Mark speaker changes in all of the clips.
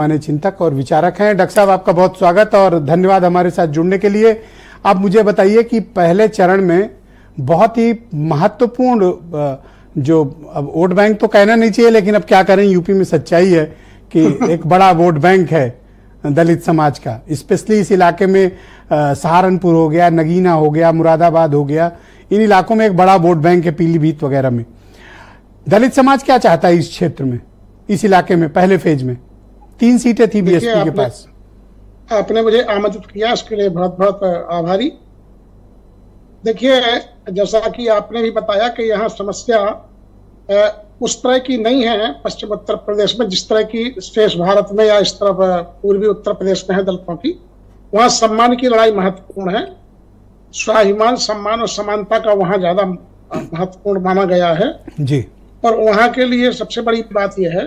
Speaker 1: माने चिंतक और विचारक हैं। डॉक्टर साहब, आपका बहुत स्वागत और धन्यवाद हमारे साथ जुड़ने के लिए। आप मुझे बताइए कि पहले चरण में बहुत ही महत्वपूर्ण जो, अब वोट बैंक तो कहना नहीं चाहिए, लेकिन अब क्या करें, यूपी में सच्चाई है कि एक बड़ा वोट बैंक है दलित समाज का। स्पेशली इस इलाके में सहारनपुर हो गया, नगीना हो गया, मुरादाबाद हो गया, इन इलाकों में एक बड़ा वोट बैंक है, पीलीभीत वगैरह में। दलित समाज क्या चाहता है इस क्षेत्र में, इस इलाके में? पहले फेज में 3 सीटें थी बीएसपी के पास।
Speaker 2: आपने मुझे आमंत्रित किया, इसके लिए बहुत बहुत आभारी। देखिए, जैसा कि आपने भी बताया कि यहाँ समस्या उस तरह की नहीं है पश्चिम उत्तर प्रदेश में जिस तरह की शेष भारत में या इस तरफ पूर्वी उत्तर प्रदेश में है दलितों की। वहाँ सम्मान की लड़ाई महत्वपूर्ण है, स्वाभिमान, सम्मान और समानता का वहाँ ज्यादा महत्वपूर्ण माना गया है
Speaker 1: जी।
Speaker 2: और वहाँ के लिए सबसे बड़ी बात यह है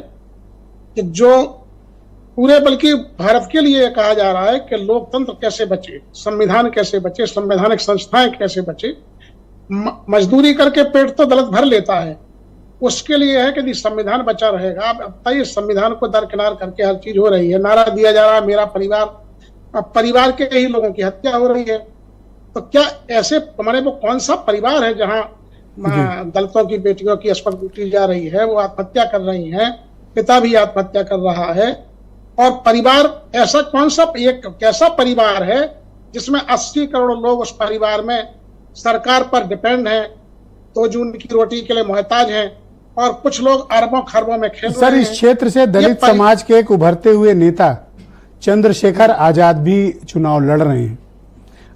Speaker 2: कि जो पूरे बल्कि भारत के लिए कहा जा रहा है कि लोकतंत्र कैसे बचे, संविधान कैसे बचे, संवैधानिक संस्थाएं कैसे बचे। मजदूरी करके पेट तो दलित भर लेता है, उसके लिए है कि यदि संविधान बचा रहेगा। आप बताइए, संविधान को दरकिनार करके हर चीज हो रही है, नारा दिया जा रहा है मेरा परिवार, अब परिवार के ही लोगों की हत्या हो रही है। तो क्या ऐसे हमारे वो कौन सा परिवार है जहाँ दलितों की बेटियों की अस्पताल लूटी जा रही है, वो आत्महत्या कर रही है, पिता भी आत्महत्या कर रहा है। और परिवार ऐसा कौन सा, एक कैसा परिवार है जिसमें 80 करोड़ लोग उस परिवार में सरकार पर डिपेंड हैं, तो जो उनकी रोटी के लिए मोहताज हैं, और कुछ लोग अरबों खरबों में खेल रहे हैं।
Speaker 1: सर, इस क्षेत्र से दलित समाज के एक उभरते हुए नेता चंद्रशेखर आजाद भी चुनाव लड़ रहे हैं।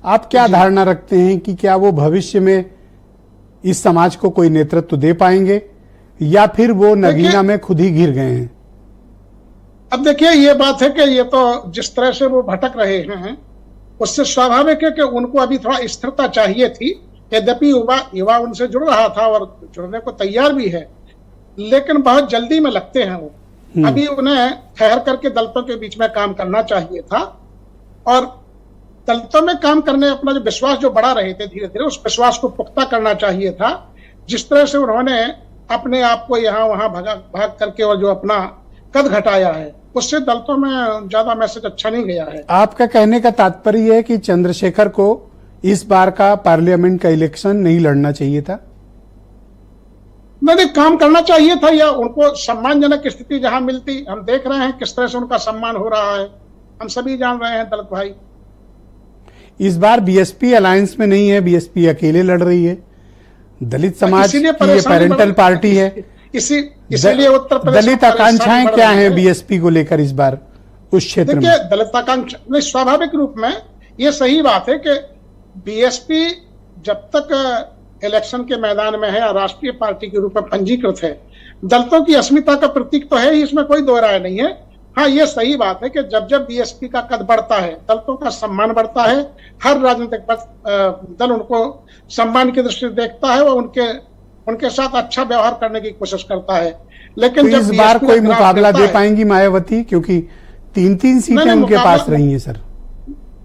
Speaker 1: आप क्या धारणा रखते हैं कि क्या वो भविष्य में इस समाज को कोई नेतृत्व दे पाएंगे, या फिर वो नगीना में खुद ही घिर गए हैं?
Speaker 2: अब देखिए, ये बात है कि ये तो जिस तरह से वो भटक रहे हैं उससे स्वाभाविक है कि उनको अभी थोड़ा स्थिरता चाहिए थी। यद्यपि युवा उनसे जुड़ रहा था और जुड़ने को तैयार भी है, लेकिन बहुत जल्दी में लगते हैं वो। अभी उन्हें ठहर करके दलितों के बीच में काम करना चाहिए था, और दलितों में काम करने अपना जो विश्वास जो बढ़ा रहे थे धीरे धीरे, उस विश्वास को पुख्ता करना चाहिए था। जिस तरह से उन्होंने अपने आप को यहाँ वहां भाग करके और जो अपना कद घटाया है, उससे दलितों में ज्यादा मैसेज अच्छा नहीं गया है। आपका
Speaker 1: कहने का तात्पर्य है कि चंद्रशेखर को इस बार का पार्लियामेंट का इलेक्शन नहीं लड़ना चाहिए था?
Speaker 2: नहीं, काम करना चाहिए था, या उनको सम्मानजनक स्थिति जहां मिलती। हम देख रहे हैं किस तरह से उनका सम्मान हो रहा है, हम सभी जान रहे हैं दलित भाई।
Speaker 1: इस बार बीएसपी अलायंस में नहीं है, बीएसपी अकेले लड़ रही है। दलित समाज की ये पेरेंटल पार्टी है,
Speaker 2: इसीलिए उत्तर प्रदेश
Speaker 1: दलित आकांक्षाएं क्या हैं बीएसपी को लेकर इस बार उस क्षेत्र में?
Speaker 2: देखिए, दलित आकांक्षा स्वाभाविक रूप में ये सही बात है कि बीएसपी जब तक इलेक्शन के मैदान में है या राष्ट्रीय पार्टी के रूप में पंजीकृत है, दलितों की अस्मिता का प्रतीक तो है ही, इसमें कोई दो राय नहीं है। हाँ, ये सही बात है कि जब जब बीएसपी का कद बढ़ता है, दलितों का सम्मान बढ़ता है, हर राजनीतिक दल उनको सम्मान की दृष्टि से देखता है और उनके साथ अच्छा व्यवहार करने की कोशिश करता है। लेकिन
Speaker 1: तो इस बार कोई मुकाबला दे पाएंगी मायावती, क्योंकि 3-3 सीटें उनके पास रही हैं सर?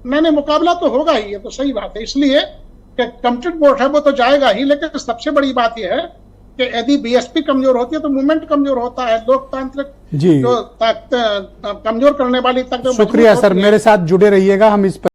Speaker 2: नहीं, मुकाबला तो होगा ही, ये तो सही बात है। इसलिए कि कमिटेड वोट है वो तो जाएगा ही, लेकिन सबसे बड़ी बात यह है कि यदि बीएसपी कमजोर होती है तो मूवमेंट कमजोर होता है, लोकतांत्रिक जो कमजोर करने वाली तक।
Speaker 1: शुक्रिया सर, मेरे साथ जुड़े रहिएगा, हम इस